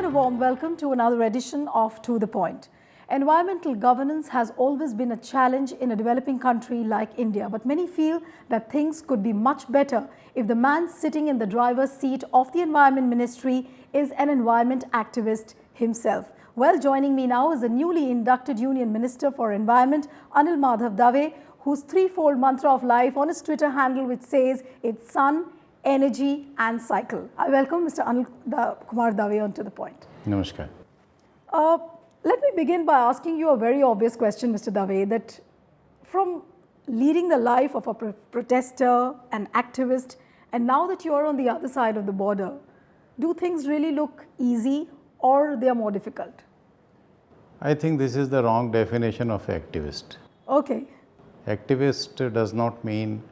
a warm welcome to another edition of To The Point. Environmental governance has always been a challenge in a developing country like India, but many feel that things could be much better if the man sitting in the driver's seat of the Environment Ministry is an environment activist himself. Well, joining me now is a newly inducted Union Minister for Environment, Anil Madhav, whose threefold mantra of life on his Twitter handle which says it's sun, energy and cycle. I welcome Mr. Anil Kumar Dave on To The Point. Namaskar. Let me begin by asking you a very obvious question, Mr. Dave, that from leading the life of a protester, an activist, and now that you are on the other side of the border, do things really look easy or they are more difficult? I think this is the wrong definition of activist. Okay. Activist does not mean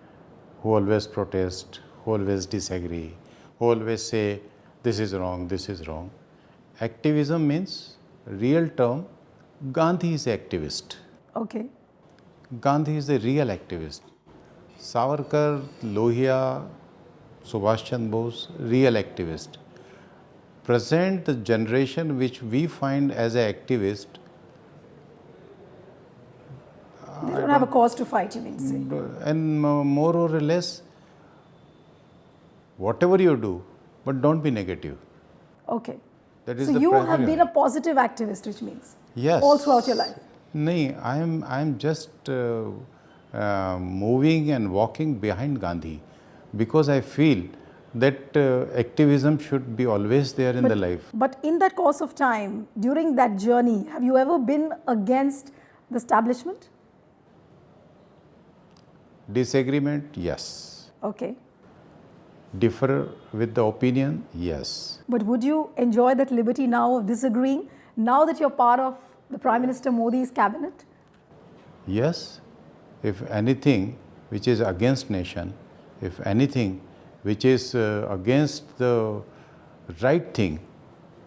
who always protest, who always disagree, who always say this is wrong, this is wrong. Activism means, real term, Gandhi is activist. Okay. Gandhi is the real activist. Savarkar, Lohia, Subhash Chandra Bose, real activist. Present the generation which we find as an activist. They don't have a cause to fight, you mean to say. And more or less, whatever you do, but don't be negative. Okay. That is so the you primary have been a positive activist, which means? Yes. All throughout your life? No, I am just moving and walking behind Gandhi because I feel that activism should be always there in the life. But in that course of time, during that journey, have you ever been against the establishment? Disagreement, yes. Okay. Differ with the opinion, yes. But would you enjoy that liberty now of disagreeing, now that you're part of the Prime Minister Modi's cabinet? Yes. If anything which is against nation, if anything which is against the right thing,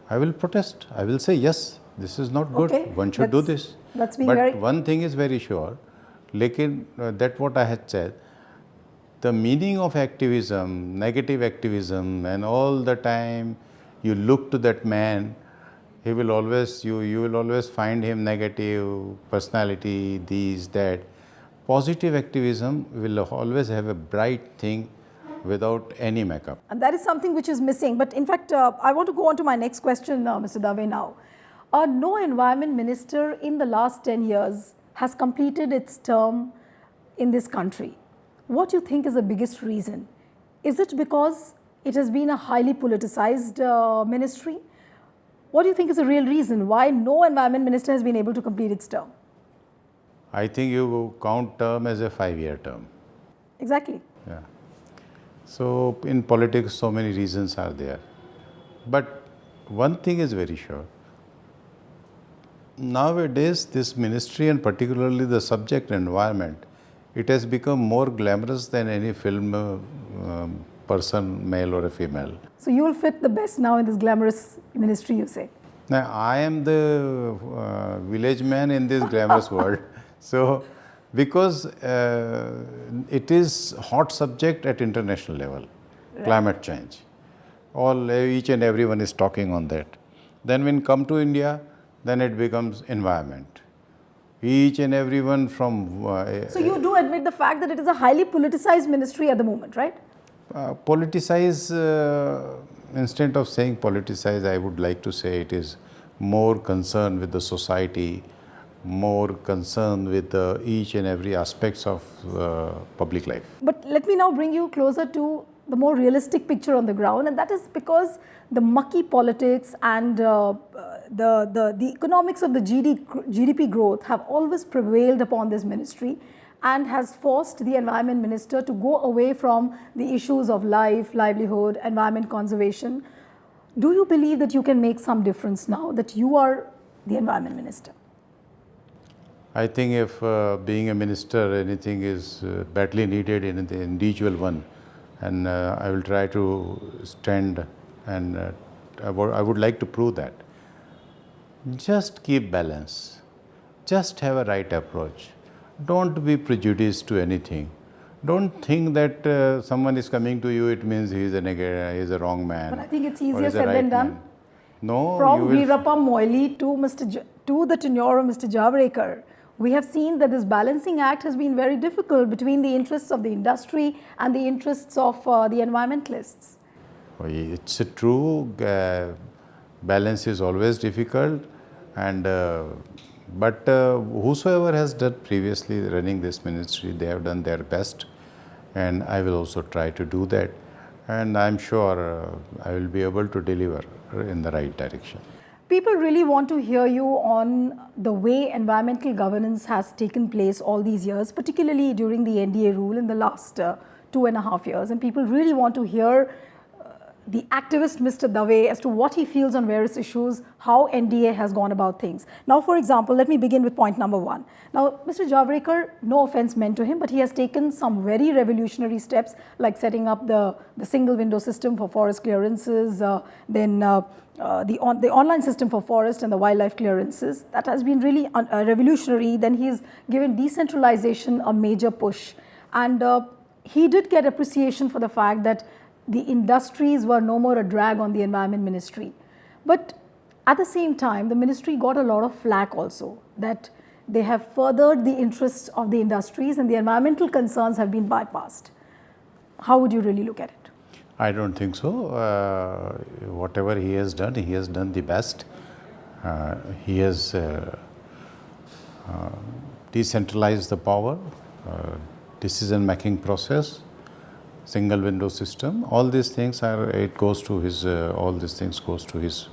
I will protest. I will say, yes, this is not good. Okay. One should do this. But one thing is very sure, that what I had said, the meaning of activism, negative activism, and all the time you look to that man, he will always, you will always find him negative, personality, these, that. Positive activism will always have a bright thing without any makeup. And that is something which is missing. But in fact, I want to go on to my next question, Mr. Dave now. No environment minister in the last 10 years has completed its term in this country. What do you think is the biggest reason? Is it because it has been a highly politicized ministry? What do you think is the real reason why no environment minister has been able to complete its term? I think you count term as a 5-year term. Exactly. Yeah. So in politics, so many reasons are there. But one thing is very sure. Nowadays, this ministry and particularly the subject environment, it has become more glamorous than any film person, male or a female. So you will fit the best now in this glamorous ministry, you say? Now, I am the village man in this glamorous world. So, because it is hot subject at international level, right. Climate change. Each and everyone is talking on that. Then when come to India, then it becomes environment. Each and everyone from... so you do admit the fact that it is a highly politicized ministry at the moment, right? Politicize, instead of saying politicize, I would like to say it is more concerned with the society, more concerned with each and every aspects of public life. But let me now bring you closer to the more realistic picture on the ground, and that is because the mucky politics and the economics of the GDP growth have always prevailed upon this ministry and has forced the environment minister to go away from the issues of life, livelihood, environment conservation. Do you believe that you can make some difference now that you are the environment minister? I think if being a minister, anything is badly needed in the individual one, and I will try to stand and I would like to prove that. Just keep balance. Just have a right approach. Don't be prejudiced to anything. Don't think that someone is coming to you, it means he is a wrong man. But I think it's easier said than done. No, From you will. Veerappa Moily to the tenure of Mr. Javadekar, we have seen that this balancing act has been very difficult between the interests of the industry and the interests of the environmentalists. It's a true balance is always difficult, and but whosoever has done previously running this ministry, they have done their best, and I will also try to do that, and I'm sure I will be able to deliver in the right direction. People really want to hear you on the way environmental governance has taken place all these years, particularly during the NDA rule in the last 2.5 years. And people really want to hear the activist Mr. Dave as to what he feels on various issues, how NDA has gone about things. Now, for example, let me begin with point number 1. Now, Mr. Javadekar, no offense meant to him, but he has taken some very revolutionary steps like setting up the single window system for forest clearances, the online system for forest and the wildlife clearances. That has been really revolutionary. Then he's given decentralization a major push. And he did get appreciation for the fact that the industries were no more a drag on the environment ministry. But at the same time, the ministry got a lot of flack also, that they have furthered the interests of the industries and the environmental concerns have been bypassed. How would you really look at it? I don't think so. Whatever he has done the best. He has decentralized the power, decision-making process, single window system. All these things are. It goes to his. All these things goes to his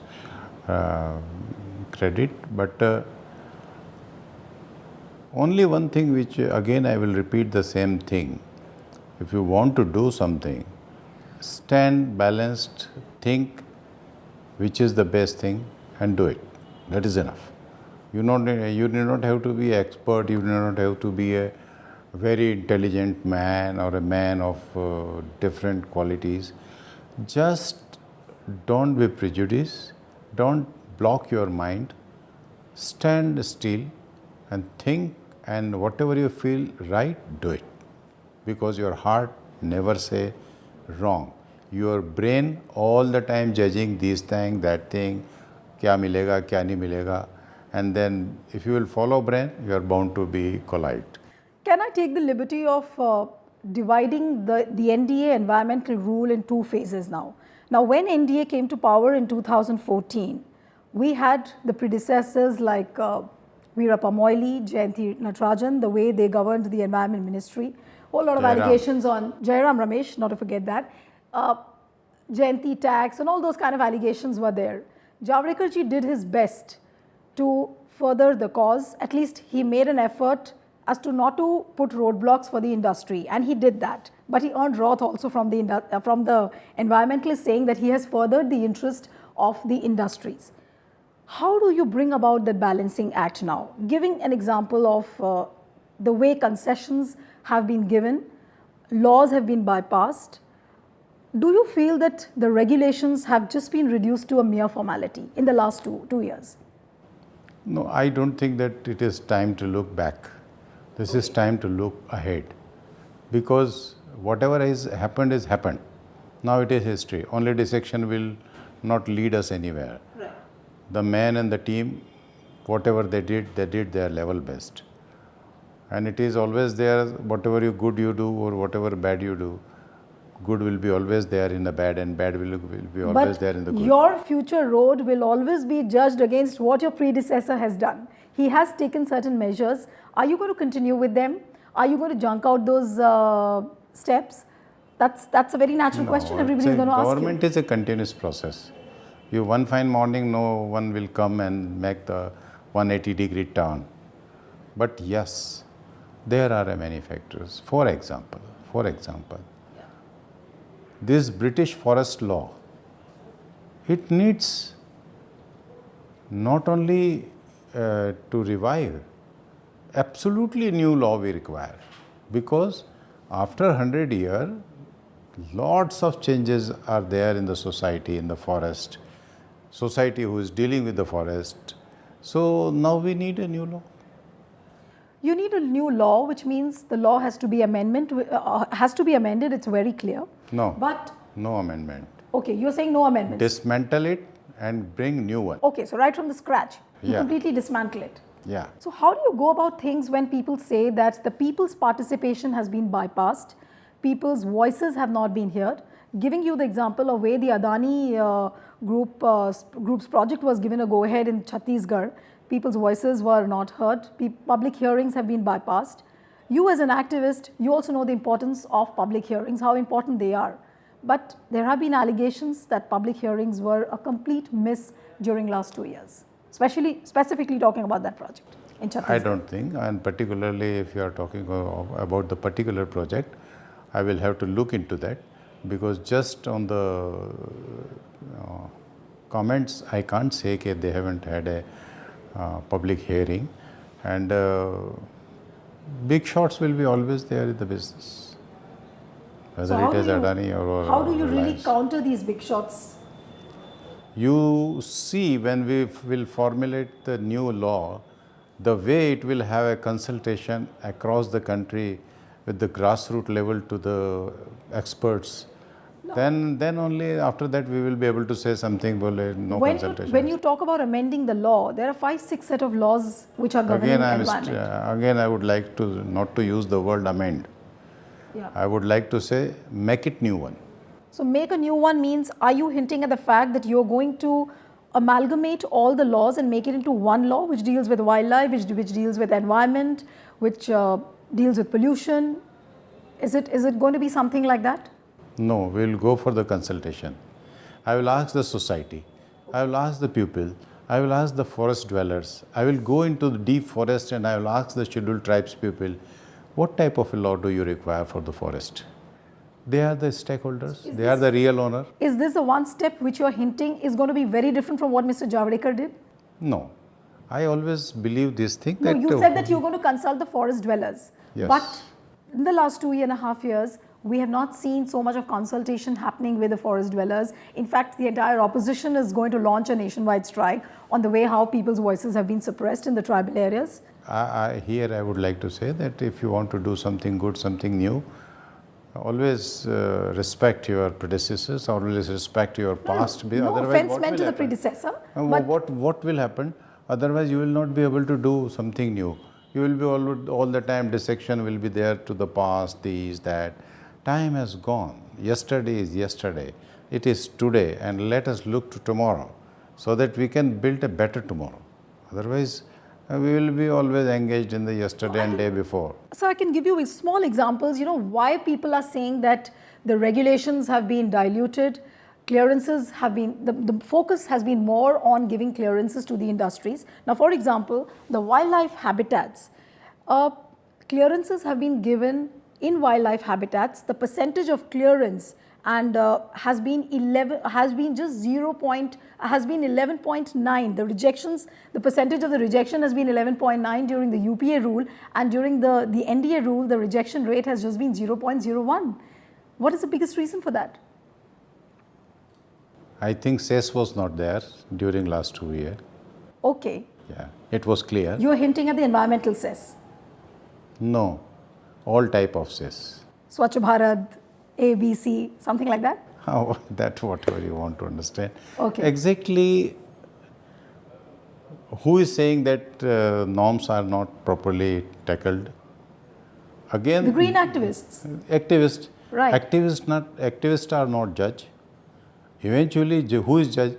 credit. But only one thing, which again I will repeat the same thing. If you want to do something, stand balanced, think which is the best thing and do it. That is enough. You do not have to be expert, you do not have to be a very intelligent man or a man of different qualities. Just don't be prejudiced, don't block your mind, stand still and think, and whatever you feel right, do it. Because your heart never say wrong. Your brain all the time judging this thing, that thing, kya milega, kya nahi milega, and then if you will follow brain, you are bound to be collide. Can I take the liberty of dividing the NDA environmental rule in 2 phases now? Now, when NDA came to power in 2014, we had the predecessors like Veerappa Moily, Jayanti Natarajan, the way they governed the environment ministry. Whole lot of allegations on Jairam Ramesh, not to forget that. Jayanti tax and all those kind of allegations were there. Javadekar ji did his best to further the cause. At least he made an effort as to not to put roadblocks for the industry, and he did that. But he earned wrath also from the environmentalists, saying that he has furthered the interest of the industries. How do you bring about that balancing act now? Giving an example of the way concessions have been given, laws have been bypassed. Do you feel that the regulations have just been reduced to a mere formality in the last two years? No, I don't think that it is time to look back. This is time to look ahead. Because whatever has happened. Now it is history. Only dissection will not lead us anywhere. Right. The man and the team, whatever they did their level best. And it is always there, whatever good you do or whatever bad you do, good will be always there in the bad and bad will be always there in the good. Your future road will always be judged against what your predecessor has done. He has taken certain measures. Are you going to continue with them? Are you going to junk out those steps? That's a very natural question everybody is going to ask you. Government is a continuous process. You one fine morning, no one will come and make the 180-degree turn. But yes, there are many factors. For example, this British forest law, it needs not only to revive, absolutely new law we require, because after 100 years, lots of changes are there in the society, in the forest, society who is dealing with the forest. So now we need a new law. You need a new law, which means the law has to be amended. It's very clear. No. But no amendment. Okay, you're saying no amendments. Dismantle it and bring new one. Okay, so right from the scratch, you Yeah. completely dismantle it. Yeah. So how do you go about things when people say that the people's participation has been bypassed, people's voices have not been heard? Giving you the example of where the Adani group's project was given a go-ahead in Chhattisgarh, people's voices were not heard, public hearings have been bypassed. You as an activist, you also know the importance of public hearings, how important they are. But there have been allegations that public hearings were a complete miss during last 2 years, specifically talking about that project in Chhattisgarh. I don't think, and particularly if you are talking about the particular project, I will have to look into that, because just on the comments, I can't say that they haven't had a public hearing, and big shots will be always there in the business, whether So it is Adani or how do you really Reliance. counter these big shots? You see, when we will formulate the new law, the way it will have a consultation across the country with the grassroots level to the experts, then only after that we will be able to say something, no consultation. When you talk about amending the law, there are 5-6 set of laws which are governing environment. Again, I would like to not to use the word amend. Yeah. I would like to say make it new one. So make a new one means, are you hinting at the fact that you're going to amalgamate all the laws and make it into one law which deals with wildlife, which deals with environment, which deals with pollution? Is it going to be something like that? No, we will go for the consultation. I will ask the society, I will ask the people, I will ask the forest dwellers, I will go into the deep forest and I will ask the scheduled tribes people, what type of a law do you require for the forest? They are the stakeholders, they are the real owner. Is this the one step which you're hinting is going to be very different from what Mr. Javadekar did? No, I always believe this thing No, that... you said that you're going to consult the forest dwellers. Yes. But in the last 2.5 years, we have not seen so much of consultation happening with the forest dwellers. In fact, the entire opposition is going to launch a nationwide strike on the way how people's voices have been suppressed in the tribal areas. Here I would like to say that if you want to do something good, something new, always respect your predecessors, always respect your past. No Otherwise, offense meant to the predecessor. But what will happen? Otherwise, you will not be able to do something new. You will be all the time, dissection will be there to the past, this, that. Time has gone. Yesterday is yesterday. It is today, and let us look to tomorrow so that we can build a better tomorrow. Otherwise, we will be always engaged in the yesterday and day before. So I can give you small examples, why people are saying that the regulations have been diluted, clearances have been, the focus has been more on giving clearances to the industries. Now, for example, the wildlife habitats, clearances have been given in wildlife habitats. The percentage of clearance and has been 11.9. The rejections, the percentage of the rejection has been 11.9 during the UPA rule, and during the NDA rule, the rejection rate has just been 0.01. What is the biggest reason for that? I think cess was not there during last 2 years. Okay. Yeah, it was clear. You are hinting at the environmental cess. No, all type of cess. Swachh Bharat, A, B, C, something like that? How, that whatever you want to understand. Okay. Exactly, who is saying that norms are not properly tackled? Again, The green activists. activists. Right. Activists are not judge. Eventually, who is judge?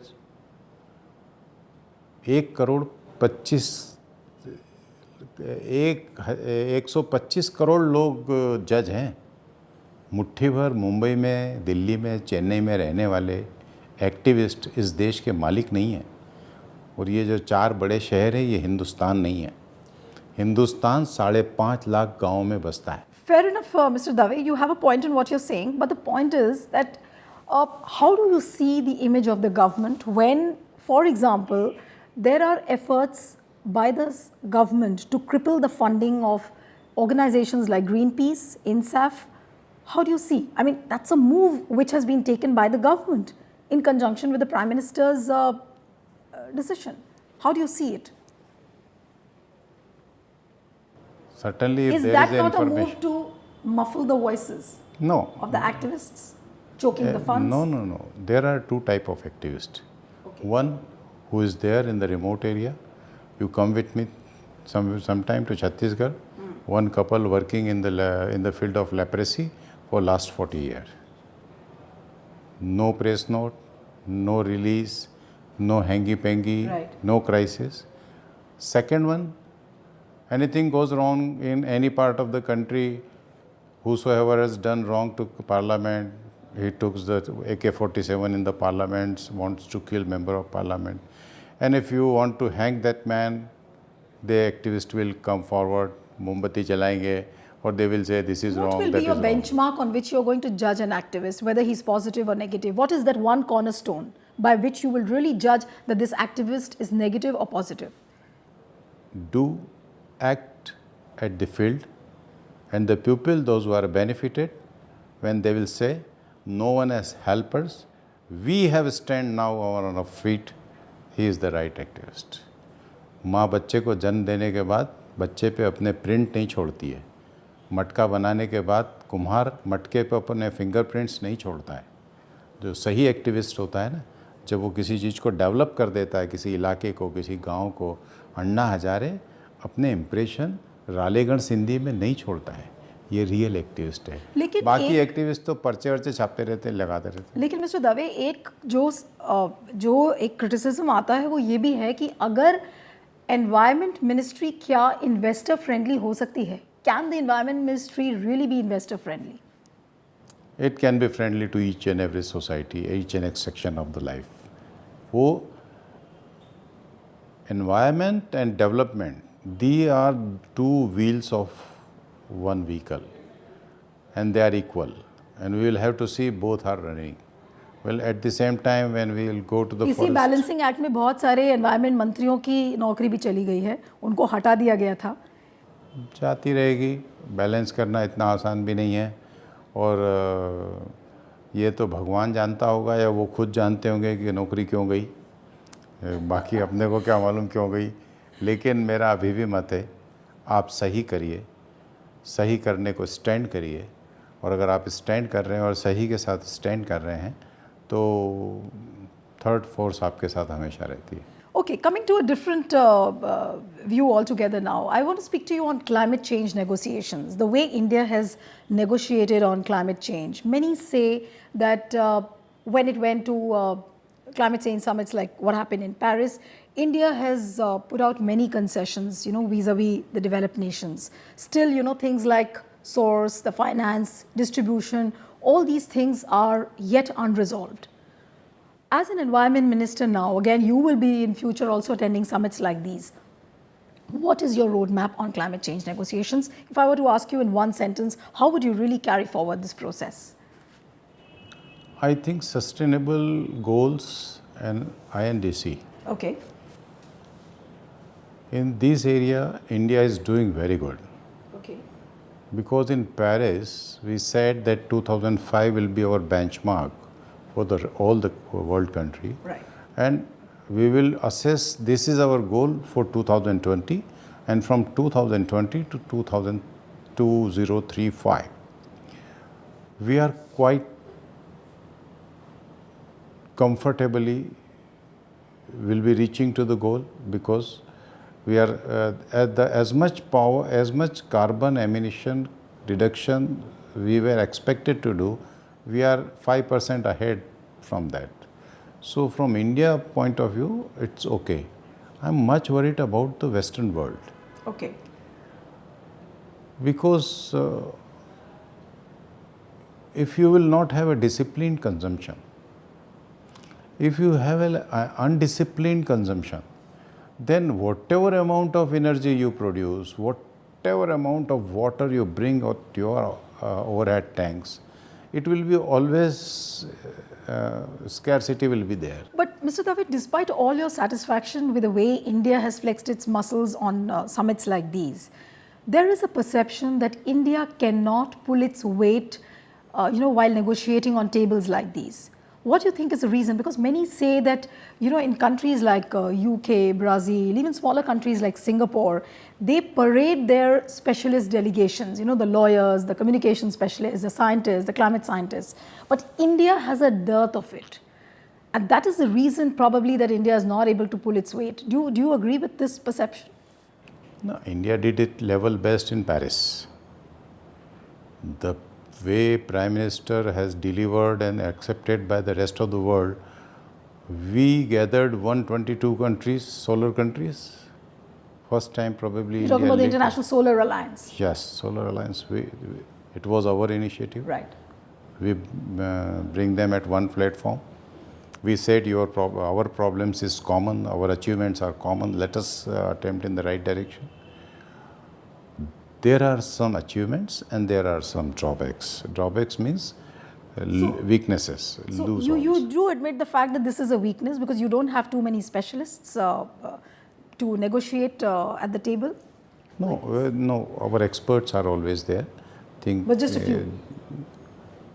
125 crore लोग जज हैं. मुट्ठी भर मुंबई में, दिल्ली में, चेन्नई में रहने वाले एक्टिविस्ट इस देश के मालिक नहीं हैं. और ये जो 4 बड़े शहर हैं, ये हिंदुस्तान नहीं है. हिंदुस्तान 5.5 लाख गाँव में बसता है. Fair enough, Mr. Dave, you have a point in what you're saying, but the point is that how do you see the image of the government when, for example, there are efforts by the government to cripple the funding of organizations like Greenpeace, INSAF? How do you see? I mean, that's a move which has been taken by the government in conjunction with the Prime Minister's decision. How do you see it? Certainly, if Is there that is not a information. move to muffle the voices No. of the activists, choking the funds? No. There are 2 types of activists. One who is there in the remote area, you come with me sometime to Chhattisgarh. One couple working in the field of leprosy for last 40 years. No press note, no release, no hangy-pangy, Right. no crisis. Second one, anything goes wrong in any part of the country, whosoever has done wrong to parliament, he took the AK-47 in the parliament, wants to kill member of parliament. And if you want to hang that man, the activist will come forward, Mombatti jalayenge, or they will say this is What wrong, will that be your is wrong. benchmark on which you're going to judge an activist, whether he's positive or negative? What is that one cornerstone by which you will really judge that this activist is negative or positive? Do act at the field, and the people, those who are benefited, when they will say, no one has helpers, we have stand now on our feet, he is the right activist. माँ बच्चे को जन्म देने के बाद बच्चे पे अपने प्रिंट नहीं छोड़ती है, मटका बनाने के बाद कुम्हार मटके पे अपने फिंगरप्रिंट्स नहीं छोड़ता है. जो सही एक्टिविस्ट होता है ना, जब वो किसी चीज़ को डेवलप कर देता है, किसी इलाके को, किसी गांव को, अन्ना हजारे अपने इम्प्रेशन रालेगण सिंधी में नहीं छोड़ता है. ये रियल एक्टिविस्ट है. लेकिन बाकी एक्टिविस्ट तो पर्चे वर्चे छापते रहते हैं, लगाते रहते हैं. लेकिन मिस्टर दवे, एक जो एक क्रिटिसिज्म आता है वो ये भी है कि अगर एनवायरनमेंट मिनिस्ट्री क्या इन्वेस्टर फ्रेंडली हो सकती है? Can the environment ministry really be investor friendly? It can be friendly to each and every society, each and every section of the life. वो environment and development, they are two wheels of one vehicle, and they are equal, and we will have to see both are running. Well, at the same time, when we will go to the इसी forest, balancing act में बहुत सारे environment मंत्रियों की नौकरी भी चली गई है, उनको हटा दिया गया था. जाती रहेगी. बैलेंस करना इतना आसान भी नहीं है, और ये तो भगवान जानता होगा या वो खुद जानते होंगे कि नौकरी क्यों गई, बाकी अपने को क्या मालूम क्यों गई. लेकिन मेरा अभी भी मत है, आप सही करिए, सही करने को स्टैंड करिए, और अगर आप स्टैंड कर रहे हैं और सही के साथ स्टैंड कर रहे हैं तो थर्ड फोर्स आपके साथ हमेशा रहती है. Okay, coming to a different view altogether now, I want to speak to you on climate change negotiations, the way India has negotiated on climate change. Many say that when it went to climate change summits like what happened in Paris, India has put out many concessions, vis-a-vis the developed nations. Still, things like source, the finance, distribution, all these things are yet unresolved. As an environment minister now, again, you will be in future also attending summits like these. What is your roadmap on climate change negotiations? If I were to ask you in one sentence, how would you really carry forward this process? I think sustainable goals and INDC. Okay. In this area, India is doing very good. Okay. Because in Paris, we said that 2005 will be our benchmark for all the world country. Right. And we will assess, this is our goal for 2020, and from 2020 to 2035. We are quite comfortably will be reaching to the goal, because we are at as much power, as much carbon emission reduction we were expected to do, we are 5% ahead from that. So from India point of view, it's okay. I'm much worried about the Western world. Okay. Because if you will not have a disciplined consumption, if you have an undisciplined consumption, then whatever amount of energy you produce, whatever amount of water you bring out your overhead tanks, it will be always, scarcity will be there. But Mr. David, despite all your satisfaction with the way India has flexed its muscles on summits like these, there is a perception that India cannot pull its weight, while negotiating on tables like these. What do you think is the reason? Because many say that, in countries like UK, Brazil, even smaller countries like Singapore, they parade their specialist delegations, the lawyers, the communication specialists, the scientists, the climate scientists. But India has a dearth of it. And that is the reason probably that India is not able to pull its weight. Do you agree with this perception? No, India did it level best in Paris. The way Prime Minister has delivered and accepted by the rest of the world, we gathered 122 countries, solar countries. First time probably You're talking India about the led- International Solar Alliance. Yes, Solar Alliance. It was our initiative. Right. We bring them at one platform. We said our problems is common, our achievements are common. Let us attempt in the right direction. There are some achievements and there are some drawbacks. Drawbacks means weaknesses. So loose you ends. do admit the fact that this is a weakness because you don't have too many specialists to negotiate at the table? No, our experts are always there. But just a few.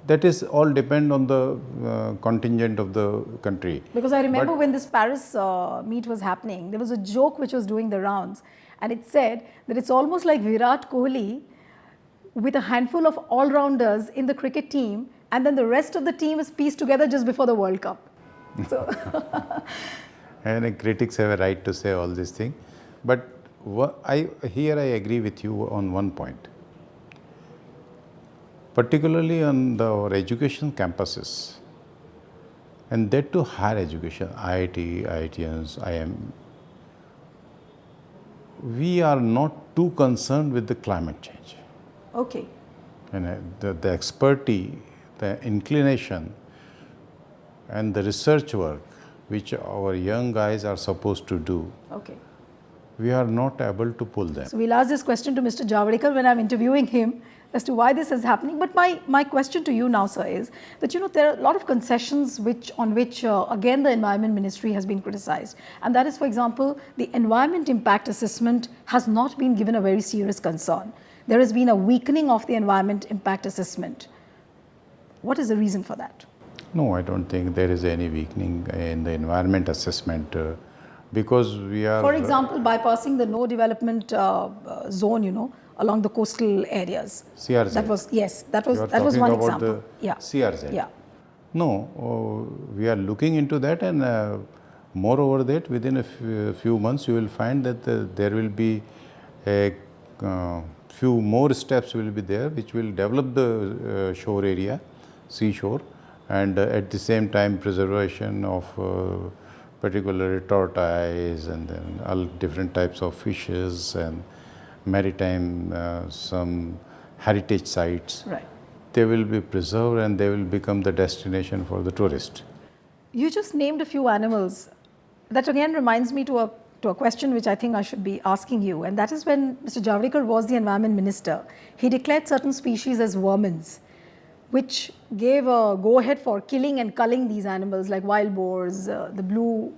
That is all depend on the contingent of the country. Because I remember when this Paris meet was happening, there was a joke which was doing the rounds, and it said that it's almost like Virat Kohli with a handful of all-rounders in the cricket team, and then the rest of the team is pieced together just before the World Cup. So And critics have a right to say all these things. But here I agree with you on one point. Particularly on our education campuses, and that to higher education, IIT, IITians, IM, we are not too concerned with the climate change. okay. And the expertise, the inclination, and the research work which our young guys are supposed to do, Okay. we are not able to pull them. So we'll ask this question to Mr. Javadekar when I'm interviewing him as to why this is happening. But my question to you now, sir, is that there are a lot of concessions on which again the Environment Ministry has been criticized, and that is, for example, the environment impact assessment has not been given a very serious concern. There has been a weakening of the environment impact assessment. What is the reason for that? No, I don't think there is any weakening in the environment assessment because we are. For example, bypassing the no development zone, along the coastal areas. CRZ. That was You are that was talking one about example. the Yeah. CRZ. Yeah. No, we are looking into that, and moreover that within a few months you will find that there will be a few more steps will be there which will develop the shore area, seashore, and at the same time preservation of particularly tortoise and then all different types of fishes and maritime some heritage sites. Right. They will be preserved and they will become the destination for the tourist. You just named a few animals. That again reminds me to a question which I think I should be asking you, and that is when Mr. Javadekar was the Environment Minister, he declared certain species as vermins, which gave a go-ahead for killing and culling these animals like wild boars, the blue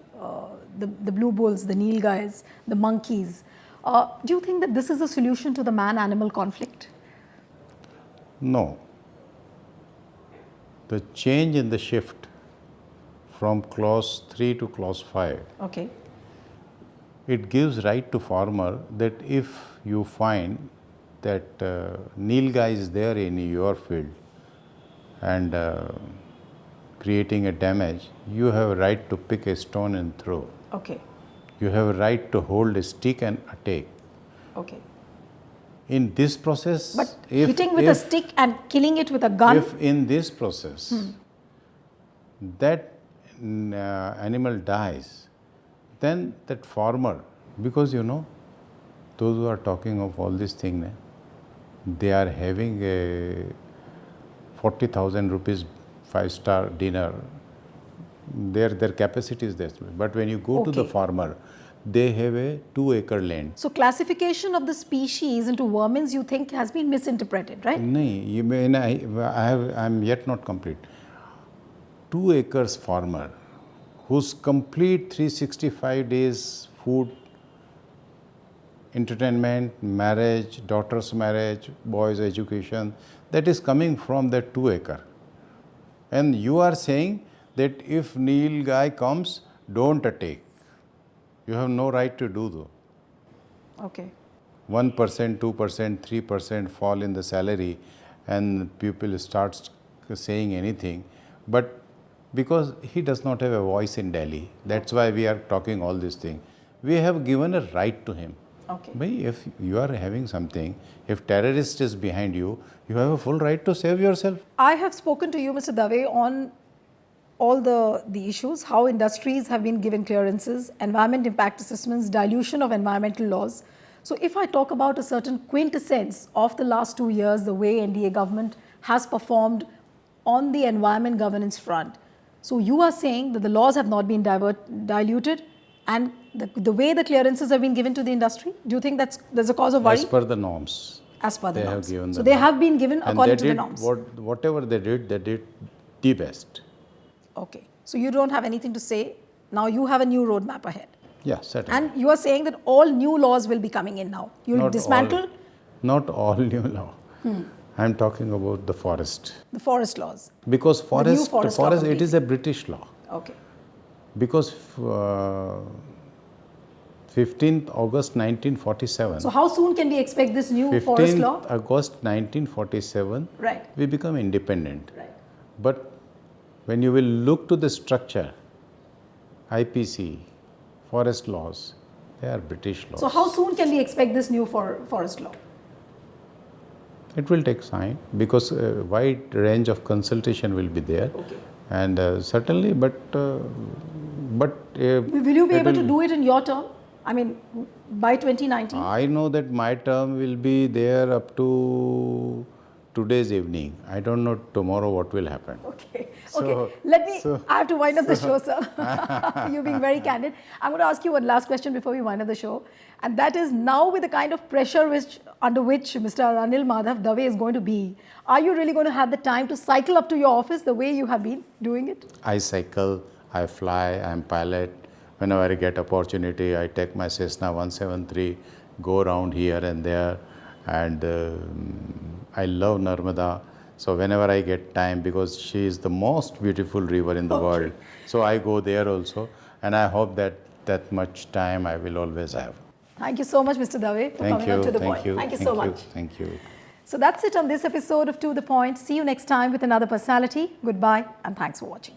bulls, the nilgais, the monkeys. Do you think that this is a solution to the man-animal conflict? No. The change in the shift from clause 3 to clause 5, Okay. it gives right to farmer that if you find that nilgai is there in your field and creating a damage, you have a right to pick a stone and throw. Okay. You have a right to hold a stick and attack. Okay. In this process, But hitting with a stick and killing it with a gun? if in this process that animal dies, then that farmer, because those who are talking of all these things, they are having a 40,000 rupees 5-star dinner. Their capacity is there. But when you go to the Okay. farmer, they have a 2-acre land. So classification of the species into vermins, you think, has been misinterpreted, right? I'm yet not complete. 2 acres farmer whose complete 365 days food, entertainment, marriage, daughter's marriage, boys' education, that is coming from that 2 acre. And you are saying that if nilgai comes, don't attack. You have no right to do so. Okay. 1%, 2%, 3% fall in the salary and people start saying anything. But because he does not have a voice in Delhi. That's why we are talking all these things. We have given a right to him. Okay. Bhai, if you are having something, if terrorist is behind you, you have a full right to save yourself. I have spoken to you, Mr. Dave, on all the issues, how industries have been given clearances, environment impact assessments, dilution of environmental laws. So if I talk about a certain quintessence of the last 2 years, the way NDA government has performed on the environment governance front. So you are saying that the laws have not been diluted, and the way the clearances have been given to the industry, do you think there's a cause of worry? As per the norms. As per the They have norms. given So the they norm. have been given And according they to the did norms. whatever they did the best. Okay. So you don't have anything to say. Now you have a new roadmap ahead. Yeah, certainly. And you are saying that all new laws will be coming in now. You'll Not dismantle Not all new law. I'm talking about the forest. the forest laws. Because new forest, forest law it is a British law. Okay. Because 15th August 1947. So how soon can we expect this new forest 15th law? August 1947, Right. we become independent. Right. But when you will look to the structure, IPC, forest laws, they are British laws. So how soon can we expect this new forest law? It will take time because a wide range of consultation will be there. Okay. And certainly, but Will you be able to do it in your term? I mean, by 2019? I know that my term will be there up to today's evening. I don't know tomorrow what will happen. Okay. So- I have to wind up the show, sir. You're being very candid. I'm going to ask you one last question before we wind up the show. And that is, now with the kind of pressure under which Mr. Anil Madhav Dave is going to be, are you really going to have the time to cycle up to your office the way you have been doing it? I cycle, I fly, I'm pilot. Whenever I get opportunity, I take my Cessna 173, go around here and there. And I love Narmada. So whenever I get time, because she is the most beautiful river in the world, so I go there also. And I hope that much time I will always have. Thank you so much, Mr. Dave, for coming up to the point. Thank you so much. Thank you. So that's it on this episode of To The Point. See you next time with another personality. Goodbye and thanks for watching.